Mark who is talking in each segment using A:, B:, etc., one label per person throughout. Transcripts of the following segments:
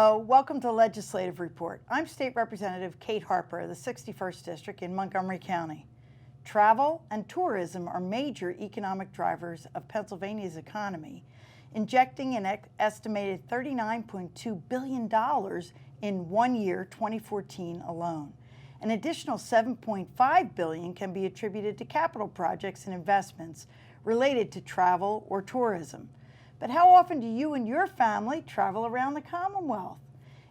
A: Hello, welcome to Legislative Report. I'm State Representative Kate Harper of the 61st District in Montgomery County. Travel and tourism are major economic drivers of Pennsylvania's economy, injecting an estimated $39.2 billion in 1 year, 2014 alone. An additional $7.5 billion can be attributed to capital projects and investments related to travel or tourism. But how often do you and your family travel around the Commonwealth?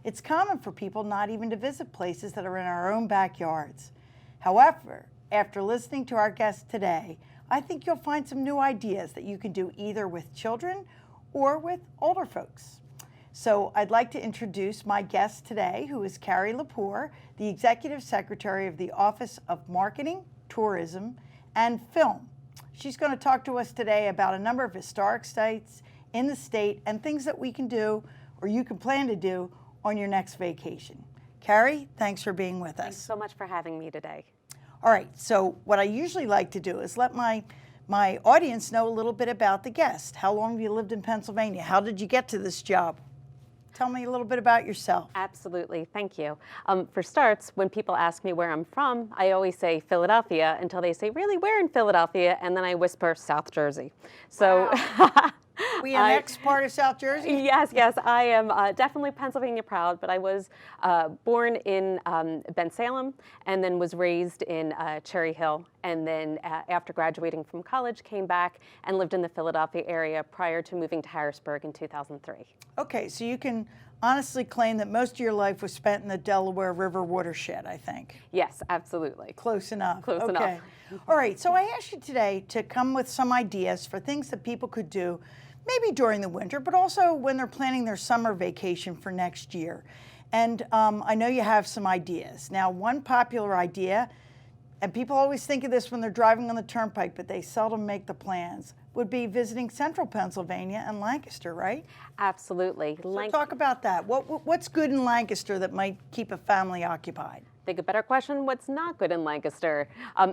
A: It's common for people not even to visit places that are in our own backyards. However, after listening to our guest today, I think you'll find some new ideas that you can do either with children or with older folks. So I'd like to introduce my guest today, who is Carrie Lepore, the Executive Secretary of the Office of Marketing, Tourism, and Film. She's going to talk to us today about a number of historic sites in the state and things that we can do or you can plan to do on your next vacation. Carrie, thanks for being with us.
B: Thanks so much for having me today.
A: All right, so what I usually like to do is let my audience know a little bit about the guest. How long have you lived in Pennsylvania? How did you get to this job? Tell me a little bit about yourself.
B: Absolutely, thank you. For starts, when people ask me where I'm from, I always say Philadelphia until they say, really, where in Philadelphia? And then I whisper South Jersey. So.
A: Wow. We an next part of South Jersey?
B: Yes, I am definitely Pennsylvania proud, but I was born in Bensalem and then was raised in Cherry Hill, and then after graduating from college came back and lived in the Philadelphia area prior to moving to Harrisburg in 2003.
A: Okay, so you can honestly claim that most of your life was spent in the Delaware River watershed, I think.
B: Yes, absolutely.
A: Close enough.
B: Close
A: okay.
B: enough.
A: All right, so I asked you today to come with some ideas for things that people could do maybe during the winter, but also when they're planning their summer vacation for next year. And I know you have some ideas. Now, one popular idea, and people always think of this when they're driving on the turnpike, but they seldom make the plans, would be visiting central Pennsylvania and Lancaster, right?
B: Absolutely.
A: So talk about that. What's good in Lancaster that might keep a family occupied?
B: Think a better question, what's not good in Lancaster?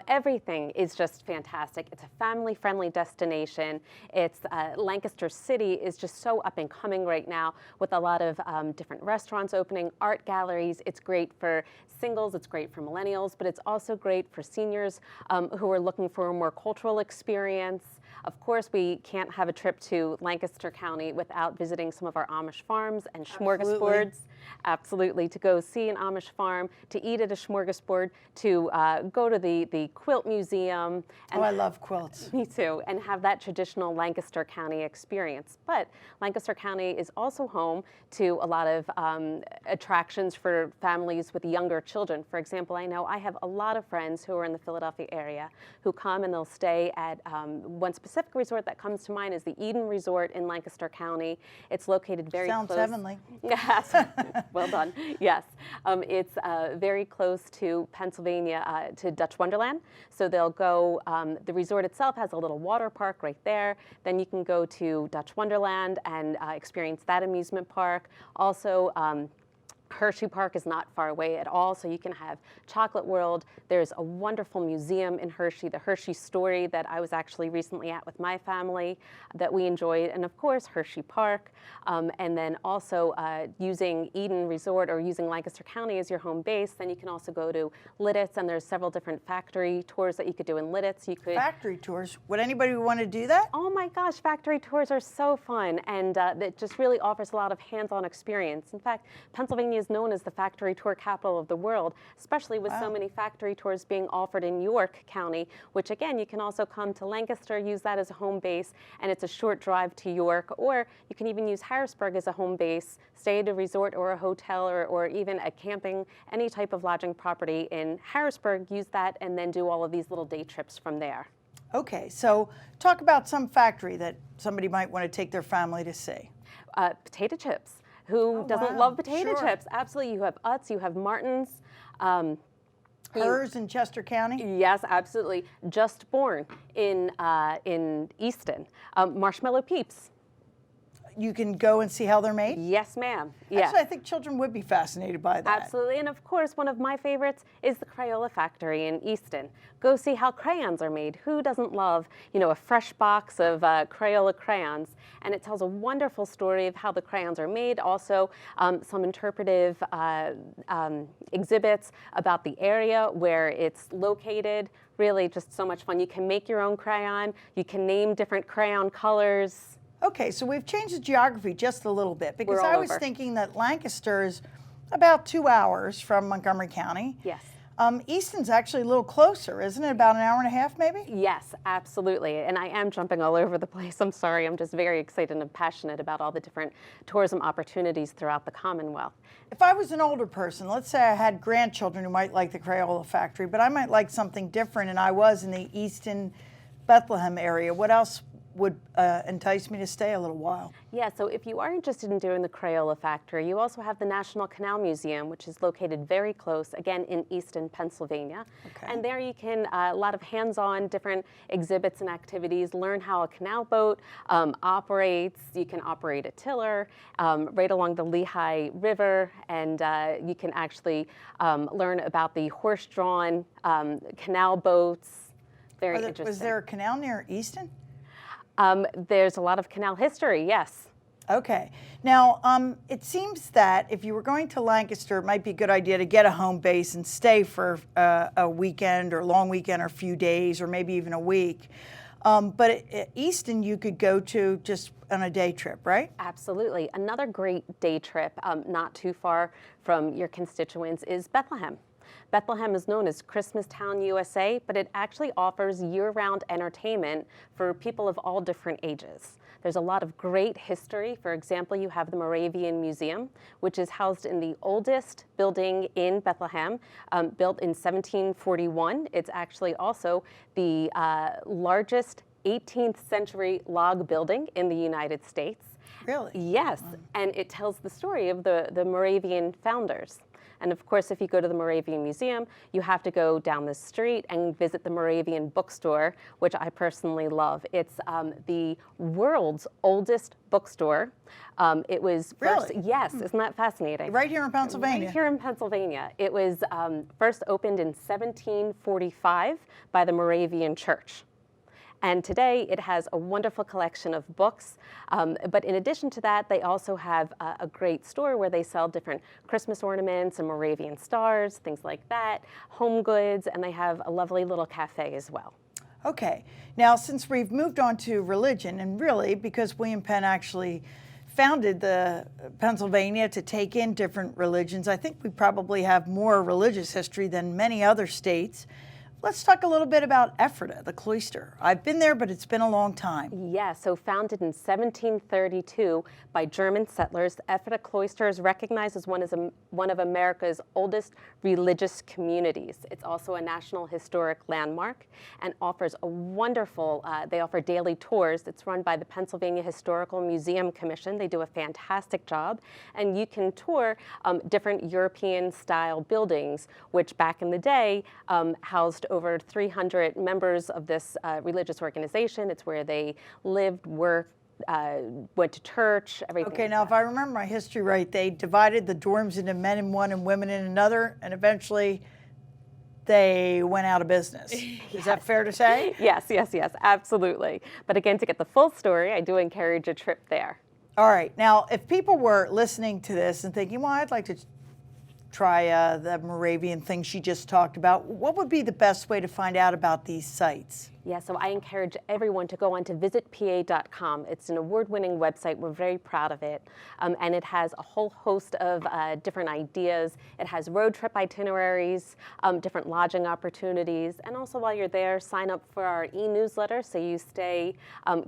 B: Everything is just fantastic. It's a family-friendly destination. It's Lancaster City is just so up and coming right now with a lot of different restaurants opening, art galleries. It's great for singles, it's great for millennials, but it's also great for seniors who are looking for a more cultural experience. Of course, we can't have a trip to Lancaster County without visiting some of our Amish farms and smorgasbords. Absolutely, to go see an Amish farm, to eat at a smorgasbord, to go to the quilt museum.
A: And I love quilts.
B: Me too, and have that traditional Lancaster County experience. But Lancaster County is also home to a lot of attractions for families with younger children. For example, I know I have a lot of friends who are in the Philadelphia area who come and they'll stay at one specific resort that comes to mind is the Eden Resort in Lancaster County. It's located very close.
A: Sounds heavenly.
B: Yes, well done. Yes, it's very close to Pennsylvania, to Dutch Wonderland. So they'll go, the resort itself has a little water park right there. Then you can go to Dutch Wonderland and experience that amusement park. Also, Hershey Park is not far away at all, so you can have Chocolate World. There's a wonderful museum in Hershey, the Hershey Story, that I was actually recently at with my family that we enjoyed, and of course Hershey Park. And then also using Eden Resort or using Lancaster County as your home base, then you can also go to Lidditz, and there's several different factory tours that you could do in Lidditz. You could
A: Factory tours? Would anybody want to do that?
B: Oh my gosh, factory tours are so fun, and it just really offers a lot of hands-on experience. In fact, Pennsylvania is known as the factory tour capital of the world, especially with so many factory tours being offered in York County, which again, you can also come to Lancaster, use that as a home base, and it's a short drive to York, or you can even use Harrisburg as a home base, stay at a resort or a hotel or even a camping, any type of lodging property in Harrisburg, use that, and then do all of these little day trips from there.
A: Okay, so talk about some factory that somebody might want to take their family to see.
B: Potato chips. Who doesn't love potato chips? Absolutely. You have Utz, you have Martin's.
A: Hers in Chester County?
B: Yes, absolutely. Just Born in Easton. Marshmallow Peeps.
A: you can go and see how they're made?
B: Yes, ma'am. Yeah.
A: Actually, I think children would be fascinated by that.
B: Absolutely, and of course, one of my favorites is the Crayola Factory in Easton. Go see how crayons are made. Who doesn't love, a fresh box of Crayola crayons? And it tells a wonderful story of how the crayons are made. Also, some interpretive exhibits about the area where it's located. Really, just so much fun. You can make your own crayon. You can name different crayon colors.
A: Okay, so we've changed the geography just a little bit because
B: We're all
A: I was
B: over.
A: thinking that Lancaster is about 2 hours from Montgomery County.
B: Yes.
A: Easton's actually a little closer, isn't it? About an hour and a half, maybe?
B: Yes, absolutely. And I am jumping all over the place. I'm sorry. I'm just very excited and passionate about all the different tourism opportunities throughout the Commonwealth.
A: If I was an older person, let's say I had grandchildren who might like the Crayola Factory, but I might like something different, and I was in the Easton, Bethlehem area, what else would entice me to stay a little while?
B: Yeah, so if you are interested in doing the Crayola Factory, you also have the National Canal Museum, which is located very close, again, in Easton, Pennsylvania.
A: Okay.
B: And there you can, a lot of hands-on different exhibits and activities, learn how a canal boat operates. You can operate a tiller right along the Lehigh River, and you can actually learn about the horse-drawn canal boats. Very interesting.
A: Was there a canal near Easton?
B: There's a lot of canal history, yes.
A: Okay. Now, it seems that if you were going to Lancaster, it might be a good idea to get a home base and stay for a weekend or long weekend or a few days or maybe even a week. But at Easton, you could go to just on a day trip, right?
B: Absolutely. Another great day trip, not too far from your constituents, is Bethlehem. Bethlehem is known as Christmas Town, USA, but it actually offers year-round entertainment for people of all different ages. There's a lot of great history. For example, you have the Moravian Museum, which is housed in the oldest building in Bethlehem, built in 1741. It's actually also the largest 18th century log building in the United States.
A: Really?
B: Yes, and it tells the story of the Moravian founders. And of course, if you go to the Moravian Museum, you have to go down the street and visit the Moravian bookstore, which I personally love. It's the world's oldest bookstore. It was first,
A: Really?
B: yes, isn't that fascinating?
A: Right here in Pennsylvania?
B: Right here in Pennsylvania. It was first opened in 1745 by the Moravian Church. And today it has a wonderful collection of books. But in addition to that, they also have a great store where they sell different Christmas ornaments and Moravian stars, things like that, home goods, and they have a lovely little cafe as well.
A: Okay. Now, since we've moved on to religion, and really because William Penn actually founded the Pennsylvania to take in different religions, I think we probably have more religious history than many other states. Let's talk a little bit about Ephrata, the cloister. I've been there, but it's been a long time.
B: Yeah, so founded in 1732 by German settlers, Ephrata Cloister is recognized as one of America's oldest religious communities. It's also a National Historic Landmark and offers a wonderful, they offer daily tours. It's run by the Pennsylvania Historical Museum Commission. They do a fantastic job. And you can tour different European-style buildings, which back in the day housed over 300 members of this religious organization. It's where they lived, worked, went to church, everything.
A: Okay,
B: like
A: now
B: that.
A: if I remember my history right, they divided the dorms into men in one and women in another, and eventually they went out of business. Is that fair to say?
B: Yes, yes, yes, absolutely. But again, to get the full story, I do encourage a trip there.
A: All right, now if people were listening to this and thinking, well, I'd like to try the Moravian thing she just talked about, what would be the best way to find out about these sites?
B: Yeah, so I encourage everyone to go on to visitpa.com. It's an award-winning website. We're very proud of it. And it has a whole host of different ideas. It has road trip itineraries, different lodging opportunities. And also while you're there, sign up for our e-newsletter so you stay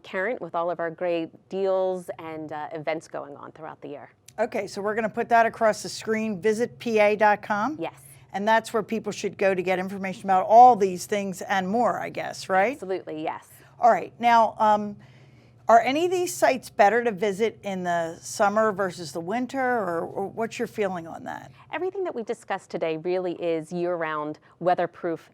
B: current with all of our great deals and events going on throughout the year.
A: Okay, so we're going to put that across the screen, visitpa.com?
B: Yes.
A: And that's where people should go to get information about all these things and more, I guess, right?
B: Absolutely, yes.
A: All right. Now, are any of these sites better to visit in the summer versus the winter, or what's your feeling on that?
B: Everything that we discussed today really is year-round, weatherproof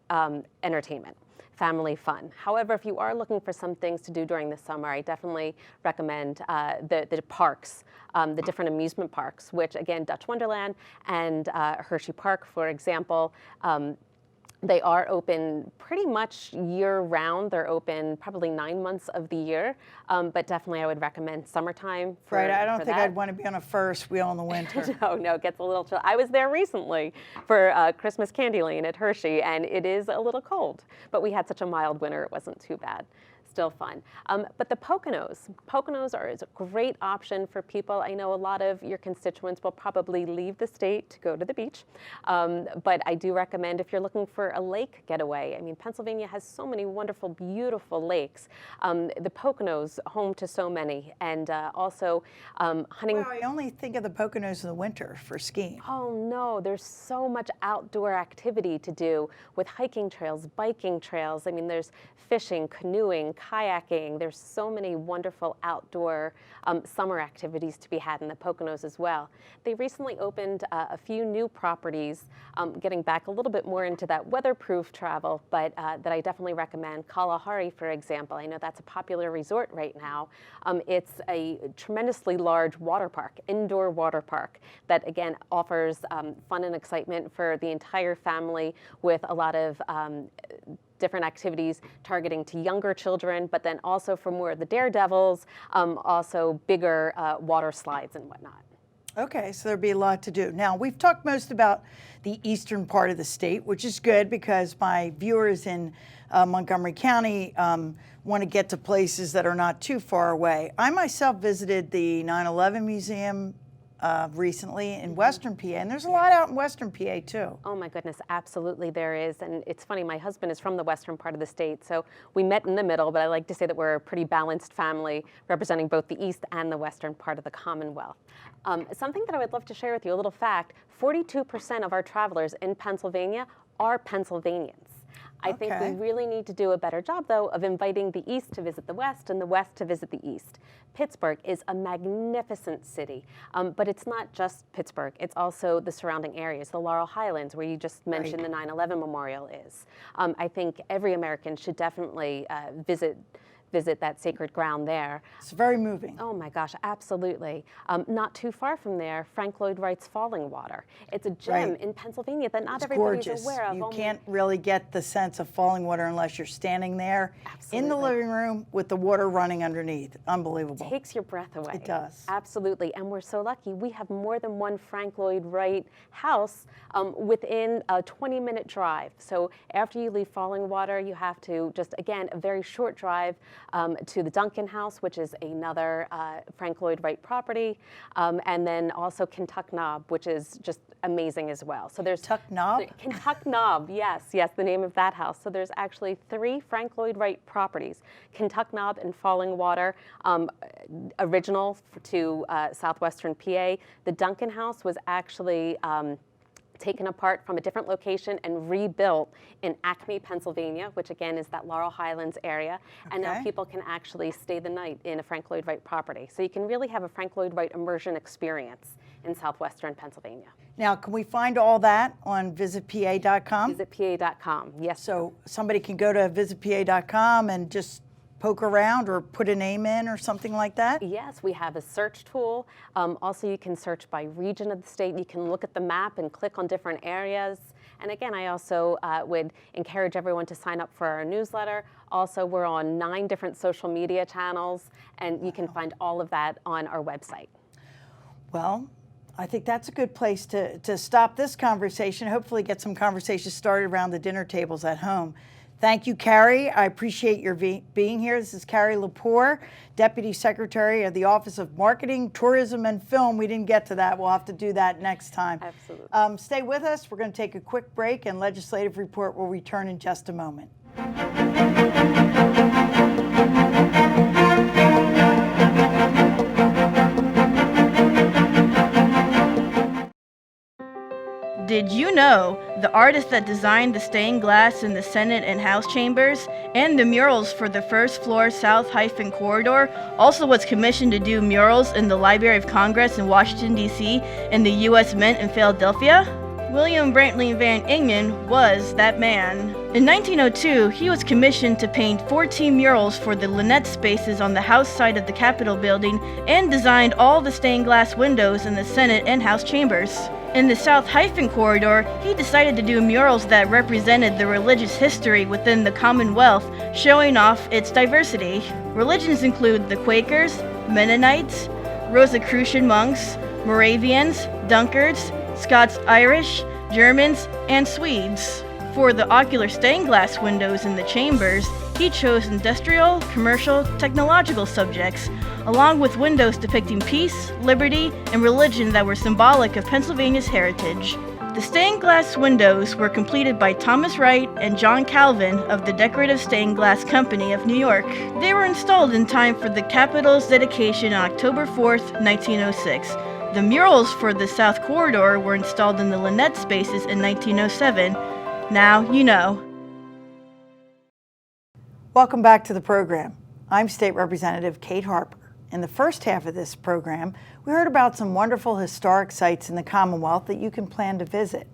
B: entertainment. family fun. However, if you are looking for some things to do during the summer, I definitely recommend the parks, the different amusement parks, which again, Dutch Wonderland and Hershey Park, for example, they are open pretty much year-round. They're open probably 9 months of the year, but definitely I would recommend summertime for
A: Right, I don't think
B: that.
A: I'd want to be on a first wheel in the winter.
B: No, it gets a little chill. I was there recently for Christmas Candy Lane at Hershey, and it is a little cold, but we had such a mild winter, it wasn't too bad. Still fun. But the Poconos is a great option for people. I know a lot of your constituents will probably leave the state to go to the beach, but I do recommend if you're looking for a lake getaway. I mean, Pennsylvania has so many wonderful, beautiful lakes. The Poconos, home to so many, and also hunting.
A: Well, I only think of the Poconos in the winter for skiing.
B: Oh no, there's so much outdoor activity to do with hiking trails, biking trails. I mean, there's fishing, canoeing, kayaking. There's so many wonderful outdoor summer activities to be had in the Poconos as well. They recently opened a few new properties, getting back a little bit more into that weatherproof travel, but that I definitely recommend. Kalahari, for example, I know that's a popular resort right now. It's a tremendously large water park, indoor water park, that again offers fun and excitement for the entire family with a lot of different activities targeting to younger children, but then also for more of the daredevils, also bigger water slides and whatnot.
A: Okay, so there'd be a lot to do. Now, we've talked most about the eastern part of the state, which is good because my viewers in Montgomery County want to get to places that are not too far away. I myself visited the 9/11 Museum recently in Western PA, and there's a lot out in Western PA too.
B: Oh my goodness, absolutely there is. And it's funny, my husband is from the western part of the state, so we met in the middle, but I like to say that we're a pretty balanced family representing both the east and the western part of the Commonwealth. Something that I would love to share with you, a little fact, 42% of our travelers in Pennsylvania are Pennsylvanians. I think we really need to do a better job, though, of inviting the East to visit the West and the West to visit the East. Pittsburgh is a magnificent city, but it's not just Pittsburgh. It's also the surrounding areas, the Laurel Highlands, where you just mentioned the 9/11 memorial is. I think every American should definitely visit that sacred ground there.
A: It's very moving.
B: Oh my gosh, absolutely. Not too far from there, Frank Lloyd Wright's Falling Water. It's a gem in Pennsylvania that not everybody's aware of.
A: You can't really get the sense of falling water unless you're standing there in the living room with the water running underneath. Unbelievable.
B: It takes your breath away.
A: It does.
B: Absolutely, and we're so lucky. We have more than one Frank Lloyd Wright house within a 20-minute drive. So after you leave Falling Water, you have to just, again, a very short drive to the Duncan House, which is another Frank Lloyd Wright property, and then also Kentuck Knob, which is just amazing as well. So there's
A: Kentuck Knob?
B: Kentuck Knob, yes, the name of that house. So there's actually 3 Frank Lloyd Wright properties, Kentuck Knob and Falling Water, original to southwestern PA. The Duncan House was actually taken apart from a different location and rebuilt in Acme, Pennsylvania, which again is that Laurel Highlands area. And now people can actually stay the night in a Frank Lloyd Wright property. So you can really have a Frank Lloyd Wright immersion experience in southwestern Pennsylvania.
A: Now, can we find all that on visitpa.com?
B: Visitpa.com, yes.
A: So somebody can go to visitpa.com and just poke around or put a name in or something like that?
B: Yes, we have a search tool. Also, you can search by region of the state. You can look at the map and click on different areas. And again, I also would encourage everyone to sign up for our newsletter. Also, we're on 9 different social media channels, and you can find all of that on our website.
A: Well, I think that's a good place to stop this conversation, hopefully get some conversations started around the dinner tables at home. Thank you, Carrie. I appreciate your being here. This is Carrie Lepore, Deputy Secretary of the Office of Marketing, Tourism, and Film. We didn't get to that. We'll have to do that next time.
B: Absolutely.
A: Stay with us. We're going to take a quick break, and Legislative Report will return in just a moment.
C: Did you know the artist that designed the stained glass in the Senate and House chambers and the murals for the first floor south-corridor also was commissioned to do murals in the Library of Congress in Washington, D.C. and the U.S. Mint in Philadelphia? William Brantley Van Ingen was that man. In 1902, he was commissioned to paint 14 murals for the Lynette spaces on the House side of the Capitol building and designed all the stained glass windows in the Senate and House chambers. In the South Corridor, he decided to do murals that represented the religious history within the Commonwealth, showing off its diversity. Religions include the Quakers, Mennonites, Rosicrucian monks, Moravians, Dunkards, Scots-Irish, Germans, and Swedes. For the ocular stained glass windows in the chambers, he chose industrial, commercial, technological subjects, along with windows depicting peace, liberty, and religion that were symbolic of Pennsylvania's heritage. The stained glass windows were completed by Thomas Wright and John Calvin of the Decorative Stained Glass Company of New York. They were installed in time for the Capitol's dedication on October 4th, 1906. The murals for the South Corridor were installed in the Lynette spaces in 1907. Now you know.
A: Welcome back to the program. I'm State Representative Kate Harper. In the first half of this program, we heard about some wonderful historic sites in the Commonwealth that you can plan to visit.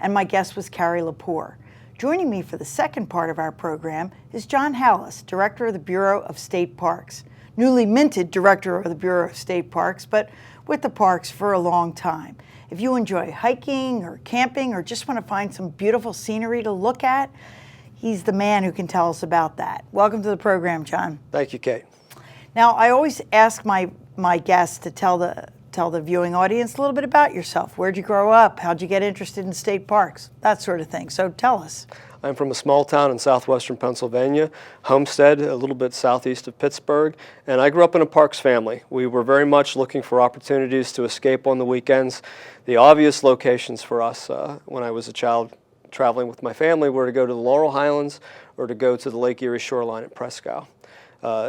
A: And my guest was Carrie Lepore. Joining me for the second part of our program is John Hallis, Director of the Bureau of State Parks. Newly minted Director of the Bureau of State Parks, but with the parks for a long time. If you enjoy hiking or camping or just want to find some beautiful scenery to look at, he's the man who can tell us about that. Welcome to the program, John.
D: Thank you, Kate.
A: Now, I always ask my guests to tell the viewing audience a little bit about yourself. Where'd you grow up? How'd you get interested in state parks? That sort of thing. So tell us.
D: I'm from a small town in southwestern Pennsylvania, Homestead, a little bit southeast of Pittsburgh, and I grew up in a parks family. We were very much looking for opportunities to escape on the weekends. The obvious locations for us when I was a child traveling with my family were to go to the Laurel Highlands or to go to the Lake Erie shoreline at Prescott.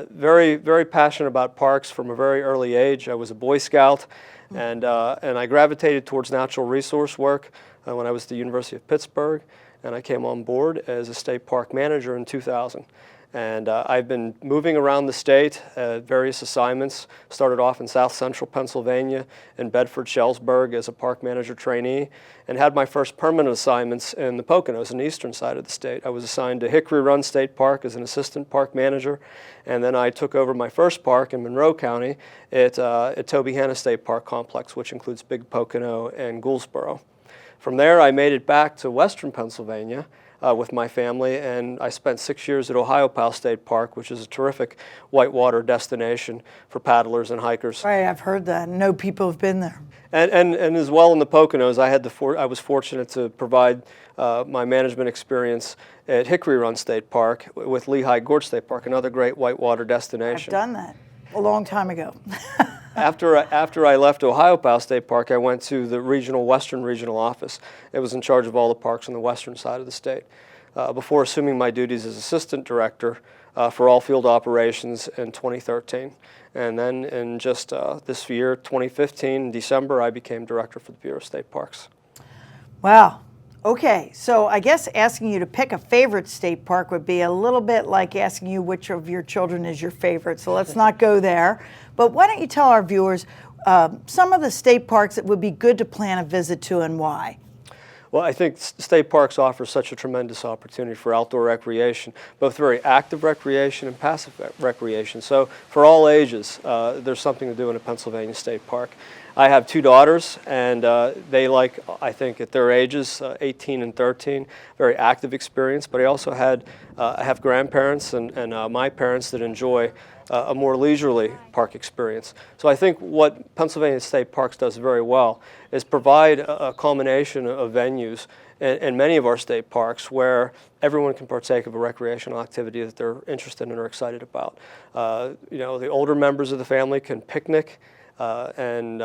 D: Very, very passionate about parks from a very early age. I was a Boy Scout, and I gravitated towards natural resource work when I was at the University of Pittsburgh. And I came on board as a state park manager in 2000. And I've been moving around the state at various assignments. Started off in south central Pennsylvania in Bedford-Shellsburg as a park manager trainee, and had my first permanent assignments in the Poconos, on the eastern side of the state. I was assigned to Hickory Run State Park as an assistant park manager, and then I took over my first park in Monroe County at Tobyhanna State Park Complex, which includes Big Pocono and Gouldsboro. From there, I made it back to western Pennsylvania with my family, and I spent 6 years at Ohiopyle State Park, which is a terrific whitewater destination for paddlers and hikers.
A: Right, I've heard that. I know people have been there.
D: And as well in the Poconos, I was fortunate to provide my management experience at Hickory Run State Park with Lehigh Gorge State Park, another great whitewater destination.
A: I've done that a long time ago.
D: After I left Ohiopyle State Park, I went to the Western Regional Office. It was in charge of all the parks on the western side of the state. Before assuming my duties as assistant director for all field operations in 2013. And then in just this year, 2015, in December, I became director for the Bureau of State Parks.
A: Wow. Okay, so I guess asking you to pick a favorite state park would be a little bit like asking you which of your children is your favorite, so let's not go there. But why don't you tell our viewers some of the state parks that would be good to plan a visit to and why?
D: Well, I think state parks offer such a tremendous opportunity for outdoor recreation, both very active recreation and passive recreation. So for all ages, there's something to do in a Pennsylvania state park. I have two daughters, and they like, I think at their ages, 18 and 13, very active experience, but I also I have grandparents and my parents that enjoy a more leisurely park experience. So I think what Pennsylvania State Parks does very well is provide a culmination of venues in many of our state parks where everyone can partake of a recreational activity that they're interested in or excited about. The older members of the family can picnic and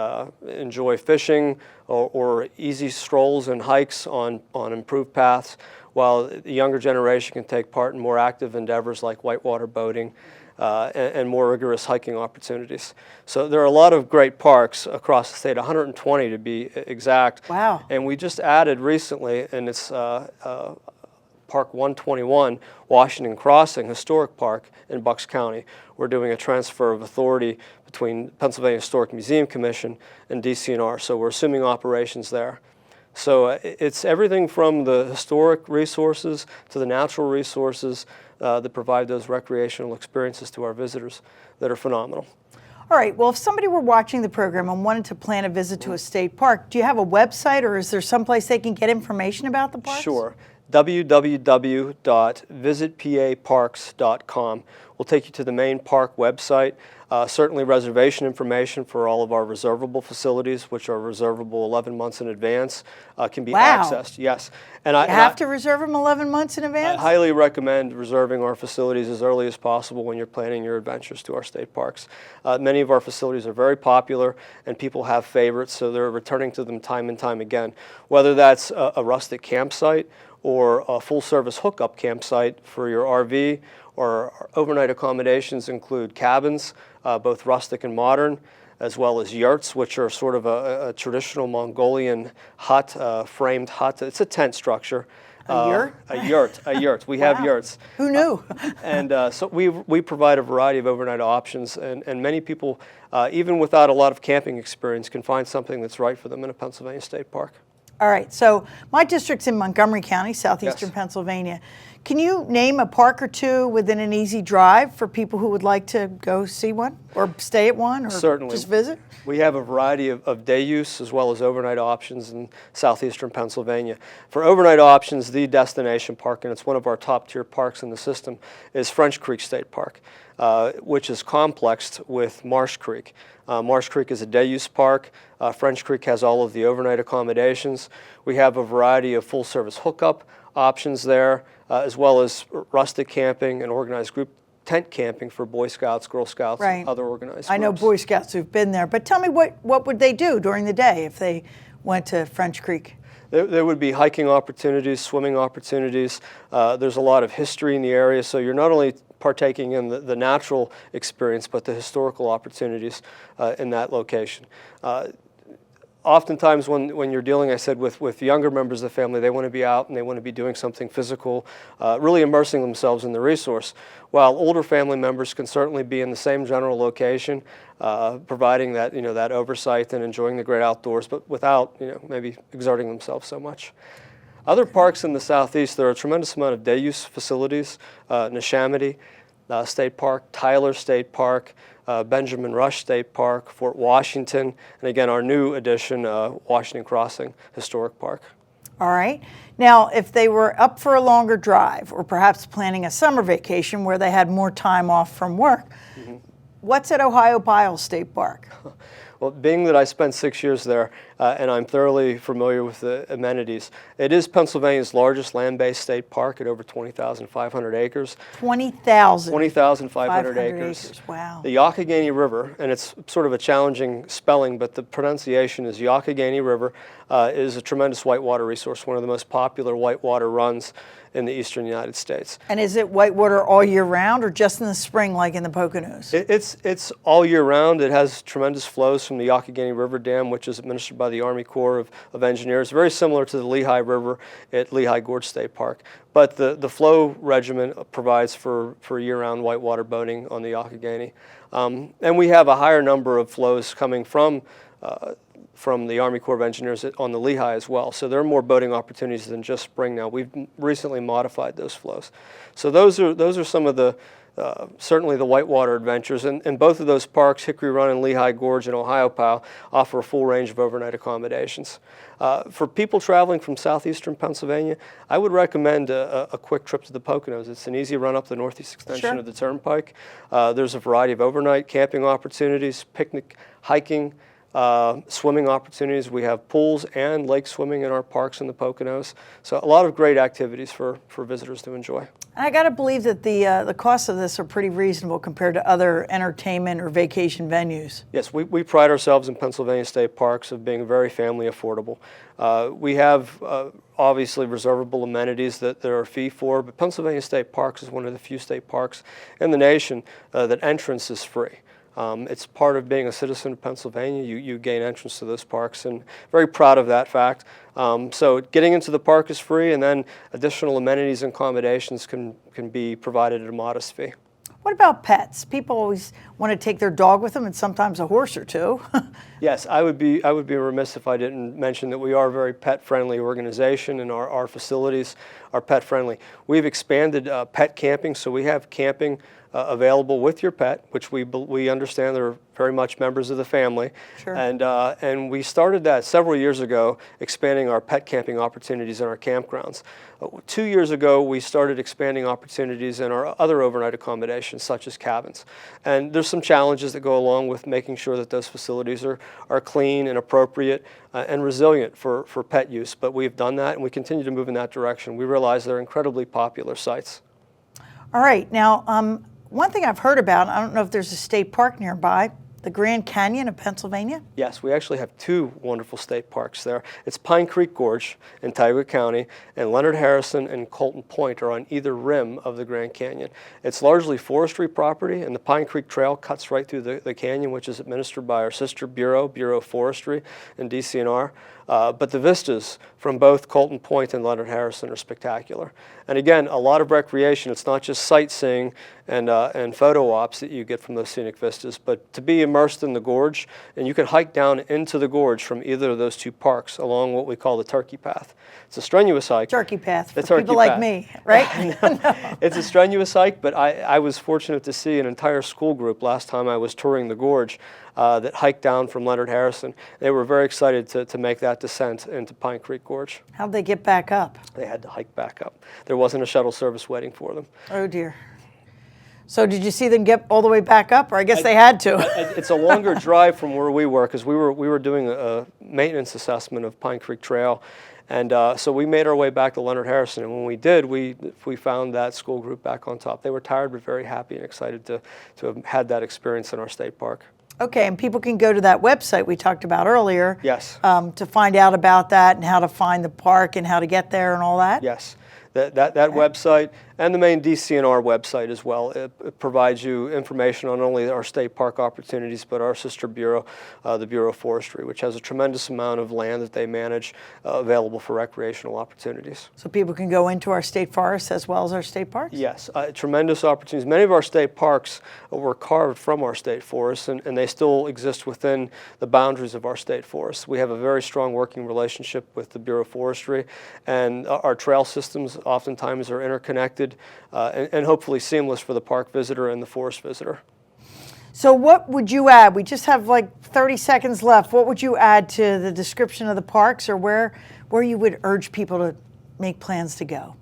D: enjoy fishing or easy strolls and hikes on improved paths, while the younger generation can take part in more active endeavors like whitewater boating and more rigorous hiking opportunities. So there are a lot of great parks across the state, 120 to be exact.
A: Wow.
D: And we just added recently, and it's Park 121, Washington Crossing Historic Park in Bucks County. We're doing a transfer of authority between Pennsylvania Historic Museum Commission and DCNR, so we're assuming operations there. So it's everything from the historic resources to the natural resources that provide those recreational experiences to our visitors that are phenomenal.
A: All right, well, if somebody were watching the program and wanted to plan a visit to a state park, do you have a website or is there someplace they can get information about the parks?
D: Sure. www.visitpaparks.com will take you to the main park website. Certainly reservation information for all of our reservable facilities, which are reservable 11 months in advance, can be accessed. Yes. And
A: you have to reserve them 11 months in advance?
D: I highly recommend reserving our facilities as early as possible when you're planning your adventures to our state parks. Many of our facilities are very popular and people have favorites, so they're returning to them time and time again. Whether that's a rustic campsite or a full-service hookup campsite for your RV, or overnight accommodations include cabins, both rustic and modern, as well as yurts, which are sort of a traditional Mongolian hut, framed hut. It's a tent structure.
A: A yurt?
D: A yurt. We have yurts.
A: Who knew?
D: And so we provide a variety of overnight options, and many people, even without a lot of camping experience, can find something that's right for them in a Pennsylvania state park.
A: All right, so my district's in Montgomery County, southeastern Pennsylvania. Can you name a park or two within an easy drive for people who would like to go see one or stay at one or
D: Certainly.
A: just visit?
D: We have a variety of day use as well as overnight options in southeastern Pennsylvania. For overnight options, the destination park, and it's one of our top tier parks in the system, is French Creek State Park, which is complexed with Marsh Creek. Marsh Creek is a day use park. French Creek has all of the overnight accommodations. We have a variety of full service hookup options there, as well as rustic camping and organized group tent camping for Boy Scouts, Girl Scouts, and other organized groups.
A: I know Boy Scouts who've been there, but tell me what would they do during the day if they went to French Creek?
D: There would be hiking opportunities, swimming opportunities. There's a lot of history in the area, so you're not only partaking in the natural experience, but the historical opportunities in that location. Oftentimes when you're dealing, I said, with younger members of the family, they want to be out and they want to be doing something physical, really immersing themselves in the resource, while older family members can certainly be in the same general location, providing that, that oversight and enjoying the great outdoors, but without, maybe exerting themselves so much. Other parks in the southeast, there are a tremendous amount of day use facilities, Neshaminy State Park, Tyler State Park, Benjamin Rush State Park, Fort Washington, and again, our new addition, Washington Crossing Historic Park.
A: All right. Now, if they were up for a longer drive or perhaps planning a summer vacation where they had more time off from work, what's at Ohio Biles State Park?
D: Well, being that I spent 6 years there and I'm thoroughly familiar with the amenities, it is Pennsylvania's largest land-based state park at over 20,500 acres.
A: 20,000.
D: 20,500 acres.
A: Wow.
D: The Youghiogheny River, and it's sort of a challenging spelling, but the pronunciation is Youghiogheny River, is a tremendous whitewater resource, one of the most popular whitewater runs in the eastern United States.
A: And is it whitewater all year round or just in the spring like in the Poconos?
D: It's all year round. It has tremendous flows from the Youghiogheny River Dam, which is administered by the Army Corps of Engineers, very similar to the Lehigh River at Lehigh Gorge State Park. But the flow regimen provides for year-round whitewater boating on the Youghiogheny. And we have a higher number of flows coming from the Army Corps of Engineers on the Lehigh as well. So there are more boating opportunities than just spring now. We've recently modified those flows. So those are some of the, certainly the whitewater adventures. And both of those parks, Hickory Run and Lehigh Gorge and Ohio Pile, offer a full range of overnight accommodations. For people traveling from southeastern Pennsylvania, I would recommend a quick trip to the Poconos. It's an easy run up the northeast extension of the Turnpike. There's a variety of overnight camping opportunities, picnic, hiking, swimming opportunities. We have pools and lake swimming in our parks in the Poconos. So a lot of great activities for visitors to enjoy.
A: I got to believe that the costs of this are pretty reasonable compared to other entertainment or vacation venues.
D: Yes, we pride ourselves in Pennsylvania state parks of being very family affordable. We have obviously reservable amenities that there are a fee for, but Pennsylvania state parks is one of the few state parks in the nation that entrance is free. It's part of being a citizen of Pennsylvania. You gain entrance to those parks, and very proud of that fact. So getting into the park is free, and then additional amenities and accommodations can be provided at a modest fee.
A: What about pets? People always want to take their dog with them and sometimes a horse or two.
D: Yes, I would be remiss if I didn't mention that we are a very pet-friendly organization, and our facilities are pet-friendly. We've expanded pet camping, so we have camping available with your pet, which we understand they're very much members of the family.
A: Sure.
D: And we started that several years ago, expanding our pet camping opportunities in our campgrounds. 2 years ago, we started expanding opportunities in our other overnight accommodations, such as cabins. And there's some challenges that go along with making sure that those facilities are clean and appropriate and resilient for pet use. But we've done that, and we continue to move in that direction. We realize they're incredibly popular sites.
A: All right. Now, one thing I've heard about, I don't know if there's a state park nearby, the Grand Canyon of Pennsylvania?
D: Yes, we actually have two wonderful state parks there. It's Pine Creek Gorge in Tioga County, and Leonard Harrison and Colton Point are on either rim of the Grand Canyon. It's largely forestry property, and the Pine Creek Trail cuts right through the canyon, which is administered by our sister Bureau of Forestry and DCNR. But the vistas from both Colton Point and Leonard Harrison are spectacular. And again, a lot of recreation. It's not just sightseeing and photo ops that you get from those scenic vistas, but to be immersed in the gorge, and you can hike down into the gorge from either of those two parks along what we call the Turkey Path. It's a strenuous hike.
A: Turkey Path for
D: turkey
A: people like
D: path.
A: me, right?
D: It's a strenuous hike, but I was fortunate to see an entire school group last time I was touring the gorge that hiked down from Leonard Harrison. They were very excited to make that descent into Pine Creek Gorge.
A: How'd they get back up?
D: They had to hike back up. There wasn't a shuttle service waiting for them.
A: Oh, dear. So did you see them get all the way back up, or I guess they had to?
D: It's a longer drive from where we were, because we were doing a maintenance assessment of Pine Creek Trail. And so we made our way back to Leonard Harrison, and when we did, we found that school group back on top. They were tired but very happy and excited to have had that experience in our state park.
A: Okay, and people can go to that website we talked about earlier.
D: Yes.
A: To find out about that and how to find the park and how to get there and all that?
D: Yes. That website and the main DCNR website as well. It provides you information on not only our state park opportunities, but our sister bureau, the Bureau of Forestry, which has a tremendous amount of land that they manage available for recreational opportunities.
A: So people can go into our state forests as well as our state parks?
D: Yes, tremendous opportunities. Many of our state parks were carved from our state forests, and they still exist within the boundaries of our state forests. We have a very strong working relationship with the Bureau of Forestry, and our trail systems oftentimes are interconnected and hopefully seamless for the park visitor and the forest visitor.
A: So what would you add? We just have like 30 seconds left. What would you add to the description of the parks, or where you would urge people to make plans to go?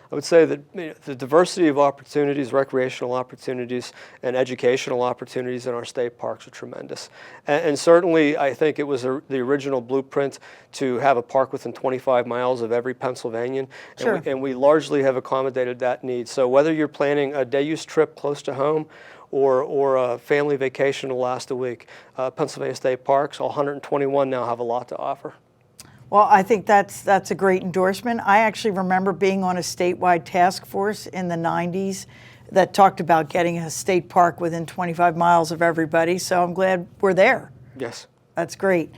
D: I would say that the diversity of opportunities, recreational opportunities, and educational opportunities in our state parks are tremendous. And certainly, I think it was the original blueprint to have a park within 25 miles of every Pennsylvanian.
A: Sure.
D: And we largely have accommodated that need. So whether you're planning a day-use trip close to home or a family vacation to last a week, Pennsylvania State Parks, all 121 now have a lot to offer.
A: Well, I think that's a great endorsement. I actually remember being on a statewide task force in the 90s that talked about getting a state park within 25 miles of everybody, so I'm glad we're there.
D: Yes.
A: That's great.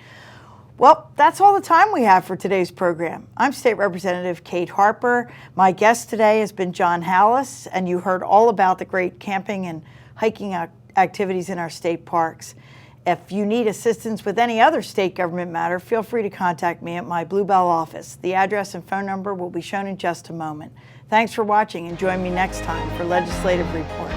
A: Well, that's all the time we have for today's program. I'm State Representative Kate Harper. My guest today has been John Hallis, and you heard all about the great camping and hiking activities in our state parks. If you need assistance with any other state government matter, feel free to contact me at my Bluebell office. The address and phone number will be shown in just a moment. Thanks for watching, and join me next time for Legislative Report.